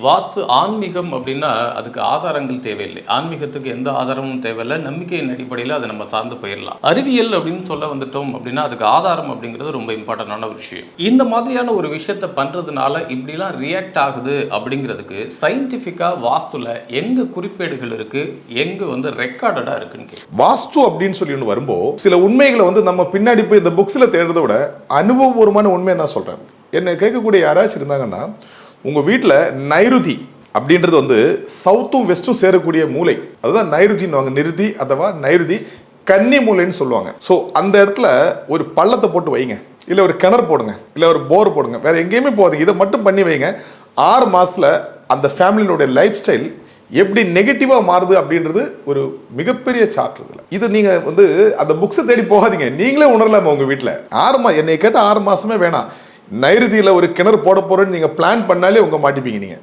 வாஸ்து ஆன்மீகம் அப்படின்னா அதுக்கு ஆதாரங்கள் தேவையில்லை. ஆன்மீகத்துக்கு எந்த ஆதாரமும் தேவையில்லை. நம்பிக்கையின் அடிப்படையில் அதை நம்ம சார்ந்து போயிடலாம். அறிவியல் அப்படின்னு சொல்ல வந்துட்டோம் அப்படின்னா அதுக்கு ஆதாரம் அப்படிங்கிறது ரொம்ப இம்பார்ட்டன்டான ஒரு விஷயம். இந்த மாதிரியான ஒரு விஷயத்தை பண்றதுனால இப்படிலாம் ரியாக்ட் ஆகுது அப்படிங்கிறதுக்கு சயின்டிஃபிக்கா வாஸ்துல எங்க குறிப்பேடுகள் இருக்கு, எங்க ரெக்கார்டடா இருக்குன்னு வாஸ்து அப்படின்னு சொல்லி ஒன்று வரும்போது சில உண்மைகளை நம்ம பின்னாடி போய் இந்த புக்ஸ்ல தேடுறதை விட அனுபவபூர்வமான உண்மையை தான் சொல்றேன். என்னை கேட்கக்கூடிய யாராச்சும் இருந்தாங்கன்னா, உங்க வீட்டில் நைருதி அப்படின்றது சவுத்தும் வெஸ்டும் சேரக்கூடிய மூலை, அதுதான் நைருதின்னு நிருதி அதுவா நைருதி கன்னி மூலைன்னு சொல்லுவாங்க. ஸோ அந்த இடத்துல ஒரு பள்ளத்தை போட்டு வைங்க, இல்லை ஒரு கிணறு போடுங்க, இல்லை ஒரு போர் போடுங்க, வேற எங்கேயுமே போகாதீங்க. இதை மட்டும் பண்ணி வைங்க. 6 மாசத்துல அந்த ஃபேமிலியோட லைஃப் ஸ்டைல் எப்படி நெகட்டிவா மாறுது அப்படின்றது ஒரு மிகப்பெரிய சார்ட். இது நீங்க அந்த புக்ஸை தேடி போகாதீங்க, நீங்களே உணரலாமா உங்க வீட்டில். 6 மாதம் என்னை கேட்டால் 6 மாசமே வேணாம், நைருதியில் ஒரு கிணறு போட போறேன்னு நீங்க பிளான் பண்ணாலே உங்க மாட்டிப்பீங்க நீங்க.